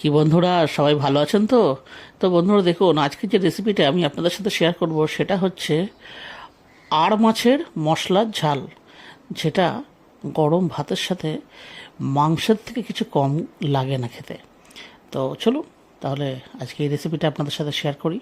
কি বন্ধুরা, সবাই ভালো আছেন তো? তো বন্ধুরা দেখুন, আজকে যে রেসিপিটা আমি আপনাদের সাথে শেয়ার করব সেটা হচ্ছে আড় মাছের মশলার ঝাল, যেটা গরম ভাতের সাথে মাংসের থেকে কিছু কম লাগে না খেতে। তো চলুন তাহলে আজকে এই রেসিপিটা আপনাদের সাথে শেয়ার করি।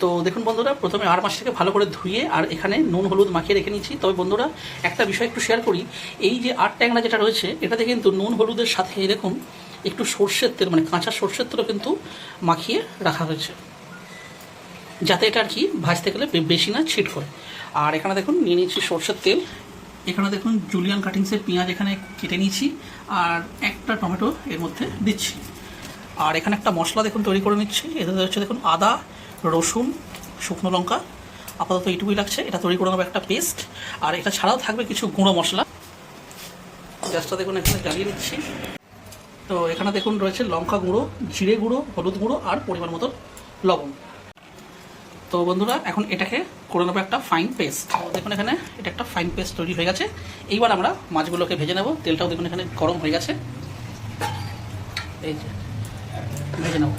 তো দেখুন বন্ধুরা, প্রথমে আড় মাছটাকে ভালো করে ধুয়ে আর এখানে নুন হলুদ মাখিয়ে রেখে নিচ্ছি। তবে বন্ধুরা, একটা বিষয় একটু শেয়ার করি। এই যে আড় ট্যাংরা যেটা রয়েছে, এটাতে কিন্তু নুন হলুদের সাথে দেখুন একটু সর্ষের তেল, মানে কাঁচা সর্ষের তেলও কিন্তু মাখিয়ে রাখা হয়েছে, যাতে এটা আর কি ভাজতে গেলে বেশি না ছিট করে। আর এখানে দেখুন নিয়ে নিচ্ছি সর্ষের তেল। এখানে দেখুন জুলিয়ান কাটিংসের পেঁয়াজ এখানে কেটে নিয়েছি, আর একটা টমেটো এর মধ্যে দিচ্ছি। আর এখানে একটা মশলা দেখুন তৈরি করে নিচ্ছি। এতে হচ্ছে দেখুন আদা, রসুন, শুকনো লঙ্কা, আপাতত এইটুকুই লাগছে। এটা তৈরি করে নেবো একটা পেস্ট। আর এটা ছাড়াও থাকবে কিছু গুঁড়ো মশলা। গ্যাসটা দেখুন এখানে জ্বালিয়ে নিচ্ছি। তো এখানে দেখুন রয়েছে লঙ্কা গুঁড়ো, জিরে গুঁড়ো, হলুদ গুঁড়ো আর পরিমাণ মতো লবণ। তো বন্ধুরা, এখন এটাকে করে নেবো একটা ফাইন পেস্ট। দেখুন এখানে এটা একটা ফাইন পেস্ট তৈরি হয়ে গেছে। এইবার আমরা মাছগুলোকে ভেজে নেব। তেলটাও দেখুন এখানে গরম হয়ে গেছে, এই যে ভেজে নেব।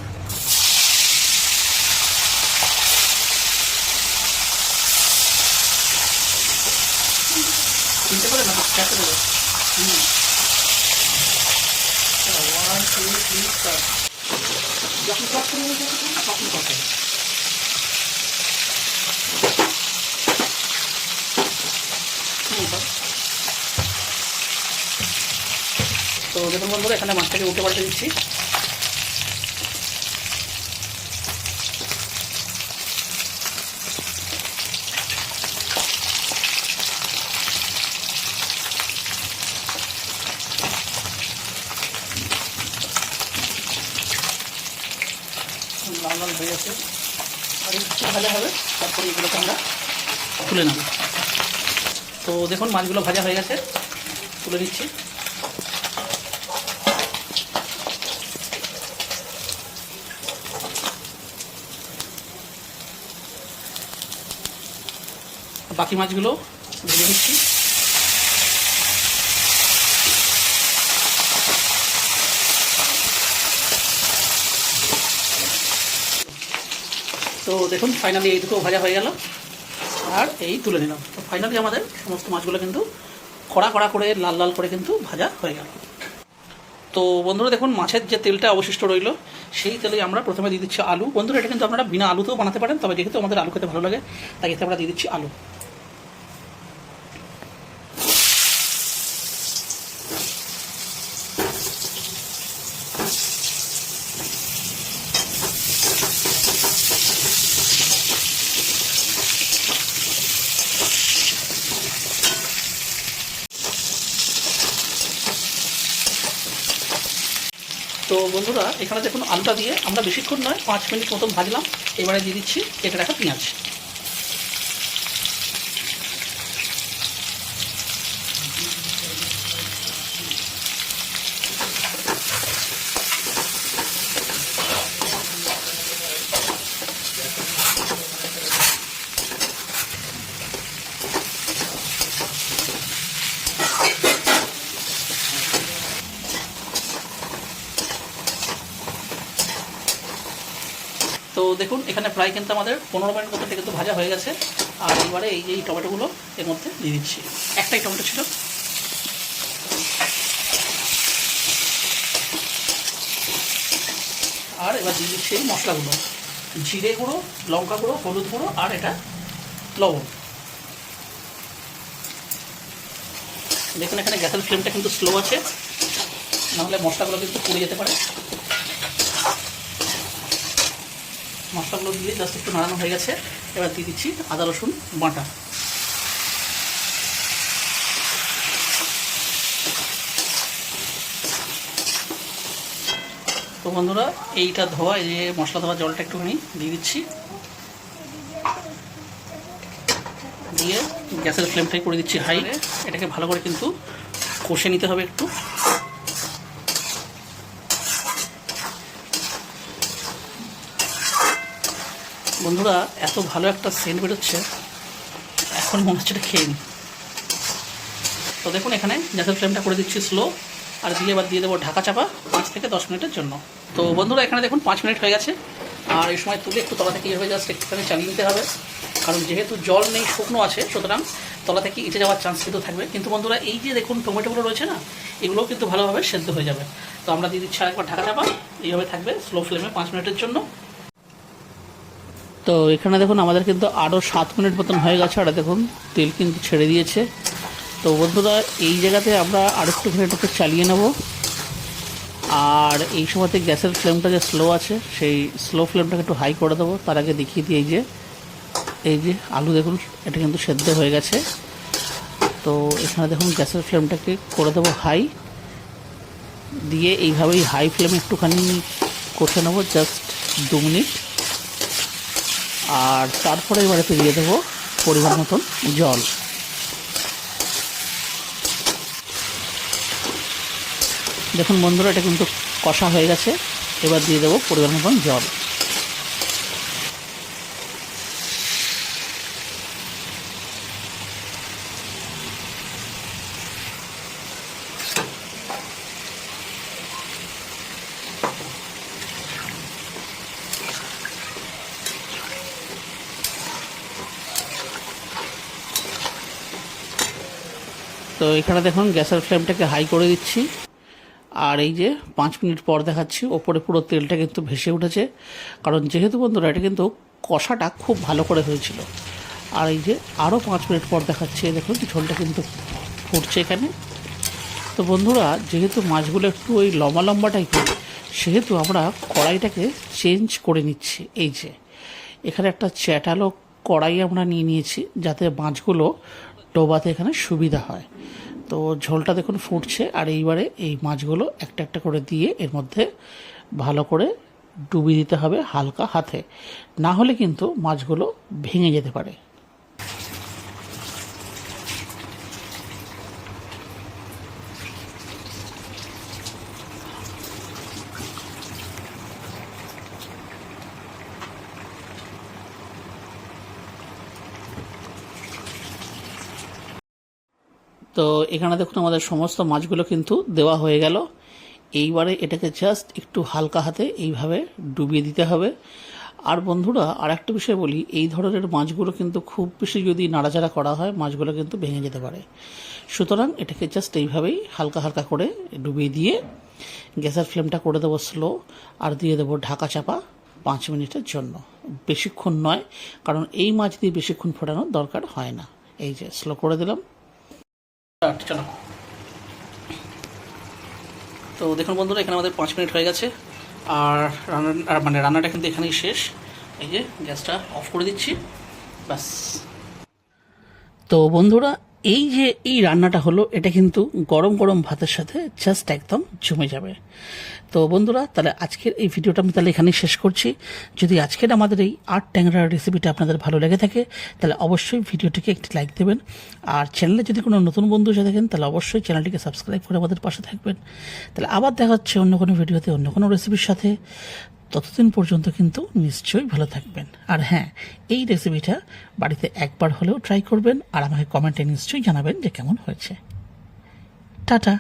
চিনতে পারে না চারটে দেবো। One two three star. যখন কাজ করে তখন কথা। তো দেখুন বন্ধুরা, এখানে মাছটাকে উল্টে পাল্টে দিচ্ছি। লাল লাল হয়ে গেছে, আর একটু ভাজা হবে, তারপরে এগুলোকে আমরা তুলে নেব। তো দেখুন মাছগুলো ভাজা হয়ে গেছে, তুলে দিচ্ছি। বাকি মাছগুলো ভেজে দিচ্ছি। তো দেখুন ফাইনালি এই দুটো ভাজা হয়ে গেল, আর এই তুলে নিলাম। তো ফাইনালি আমাদের সমস্ত মাছগুলো কিন্তু কড়া কড়া করে লাল লাল করে কিন্তু ভাজা হয়ে গেল। তো বন্ধুরা দেখুন, মাছের যে তেলটা অবশিষ্ট রইল, সেই তেলে আমরা প্রথমে দিয়ে দিচ্ছি আলু। বন্ধুরা, এটা কিন্তু আপনারা বিনা আলুতেও বানাতে পারেন, তবে যেহেতু আমাদের আলু খেতে ভালো লাগে তাই এতে আমরা দিয়ে দিচ্ছি আলু। তো বন্ধুরা, এখানে দেখুন আলুটা দিয়ে আমরা বেশিক্ষণ নয় 5 মিনিট মতন ভাজলাম। এবারে দিয়ে দিচ্ছি কেটে রাখা পেঁয়াজ। তো দেখুন এখানে প্রায় কিন্তু আমাদের 15 মিনিট মতো কিন্তু ভাজা হয়ে গেছে। আর এবারে এই যে টমেটোগুলো এর মধ্যে দিয়ে দিচ্ছি। একটাই টমেটো ছিল। আর এবার দিয়ে দিচ্ছি এই মশলাগুলো, জিরে গুঁড়ো, লঙ্কা গুঁড়ো, হলুদ গুঁড়ো আর এটা লবণ। দেখুন এখানে গ্যাসের ফ্লেমটা কিন্তু স্লো আছে, নাহলে মশলাগুলো কিন্তু পুড়ে যেতে পারে। মশলাগুলো দিয়ে জাস্ট একটু নাড়ানো হয়ে গেছে। এবার দিয়ে দিচ্ছি আদা রসুন বাটা। তো বন্ধুরা, এইটা ধোয়া, এই যে মশলা ধোয়া জলটা একটুখানি দিয়ে দিচ্ছি। দিয়ে গ্যাসের ফ্লেমটাই করে দিচ্ছি হাই। এটাকে ভালো করে কিন্তু কষে নিতে হবে একটু। বন্ধুরা এত ভালো একটা সেন্ট বেরোচ্ছে, এখন মনে হচ্ছে এটা খেয়ে নিই। তো দেখুন এখানে গ্যাসের ফ্লেমটা করে দিচ্ছি স্লো, আর দিয়ে এবার দিয়ে দেবো ঢাকা চাপা 5 থেকে 10 মিনিটের জন্য। তো বন্ধুরা এখানে দেখুন 5 মিনিট হয়ে গেছে, আর এই সময় তুলে একটু তলা থেকে এভাবে জাস্ট একটুখানি চালিয়ে নিতে হবে, কারণ যেহেতু জল নেই শুকনো আছে, সুতরাং তলা থেকে ইটে যাওয়ার চান্স কিন্তু থাকবে। কিন্তু বন্ধুরা এই যে দেখুন টমেটোগুলো রয়েছে না, এগুলোও কিন্তু ভালোভাবে সেদ্ধ হয়ে যাবে। তো আমরা দিয়ে দিচ্ছি আরেকবার ঢাকা চাপা, এইভাবে থাকবে স্লো ফ্লেমে 5 মিনিটের জন্য। তো এখানে দেখুন আমাদের কিন্তু আরও 7 মিনিট মতন হয়ে গেছে, আর দেখুন তেল কিন্তু ছেড়ে দিয়েছে। তো বন্ধুরা এই জায়গাতে আমরা আরেকটুখানি এটাকে চালিয়ে নেব, আর এই সময়তে গ্যাসের ফ্লেমটা যে স্লো আছে সেই স্লো ফ্লেমটাকে একটু হাই করে দেবো। তার আগে দেখিয়ে দিই এই যে আলু দেখুন এটা কিন্তু সেদ্ধ হয়ে গেছে। তো এখানে দেখুন গ্যাসের ফ্লেমটাকে করে দেবো হাই, দিয়ে এইভাবেই হাই ফ্লেমে একটুখানি কষে নেবো জাস্ট 2 মিনিট। আর তারপরে এবারেতে দিয়ে দেবো পরিমাণ মতন জল। দেখুন বন্ধুরা এটা কিন্তু কষা হয়ে গেছে, এবার দিয়ে দেবো পরিমাণ মতন জল। তো এখানে দেখুন গ্যাসের ফ্লেমটাকে হাই করে দিচ্ছি, আর এই যে 5 মিনিট পর দেখাচ্ছি ওপরে পুরো তেলটা কিন্তু ভেসে উঠেছে, কারণ যেহেতু বন্ধুরা এটা কিন্তু কষাটা খুব ভালো করে হয়েছিল। আর এই যে আরও 5 মিনিট পর দেখাচ্ছে, দেখুন ঝোলটা কিন্তু ফুটছে এখানে। তো বন্ধুরা যেহেতু মাছগুলো একটু ওই লম্বা লম্বা টাইপের, সেহেতু আমরা কড়াইটাকে চেঞ্জ করে নিচ্ছি। এই যে এখানে একটা চ্যাটালো কড়াই আমরা নিয়ে নিয়েছি, যাতে মাছগুলো ডোবাতে এখানে সুবিধা হয়। তো ঝোলটা দেখুন ফুটছে, আর এইবারে এই মাছগুলো একটা একটা করে দিয়ে এর মধ্যে ভালো করে ডুবিয়ে দিতে হবে হালকা হাতে, না হলে কিন্তু মাছগুলো ভেঙে যেতে পারে। তো এখানে দেখুন আমাদের সমস্ত মাছগুলো কিন্তু দেওয়া হয়ে গেল। এইবারে এটাকে জাস্ট একটু হালকা হাতে এইভাবে ডুবিয়ে দিতে হবে। আর বন্ধুরা আর একটা বিষয় বলি, এই ধরনের মাছগুলো কিন্তু খুব বেশি যদি নাড়াচাড়া করা হয় মাছগুলো কিন্তু ভেঙে যেতে পারে। সুতরাং এটাকে জাস্ট এইভাবেই হালকা হালকা করে ডুবিয়ে দিয়ে গ্যাসের ফ্লেমটা করে দেবো স্লো, আর দিয়ে দেবো ঢাকা চাপা 5 মিনিটের জন্য। বেশিক্ষণ নয়, কারণ এই মাছ দিয়ে বেশিক্ষণ ফোটানোর দরকার হয় না। এই যে স্লো করে দিলাম। চলো, তো দেখুন বন্ধুরা এখানে আমাদের 5 মিনিট হয়ে গেছে, আর রান্নাটা কিন্তু এখানেই শেষ। এই যে গ্যাসটা অফ করে দিচ্ছি, ব্যাস। তো বন্ধুরা এই যে এই রান্নাটা হলো, এটা কিন্তু গরম গরম ভাতের সাথে জাস্ট একদম জমে যাবে। তো বন্ধুরা তাহলে আজকের এই ভিডিওটা আমি তাহলে এখানেই শেষ করছি। যদি আজকের আমাদের এই আট ট্যাংরার রেসিপিটা আপনাদের ভালো লেগে থাকে, তাহলে অবশ্যই ভিডিওটিকে একটি লাইক দেবেন। আর চ্যানেলে যদি কোনো নতুন বন্ধু এসে থাকেন, তাহলে অবশ্যই চ্যানেলটিকে সাবস্ক্রাইব করে আমাদের পাশে থাকবেন। তাহলে আবার দেখা হচ্ছে অন্য কোনো ভিডিওতে অন্য কোনো রেসিপির সাথে। ততদিন পর্যন্ত কিন্তু নিশ্চয়ই ভালো থাকবেন। আর হ্যাঁ, এই রেসিপিটা বাড়িতে একবার হলেও ট্রাই করবেন, আর আমাকে কমেন্টে নিশ্চয়ই জানাবেন যে কেমন হয়েছে। টাটা।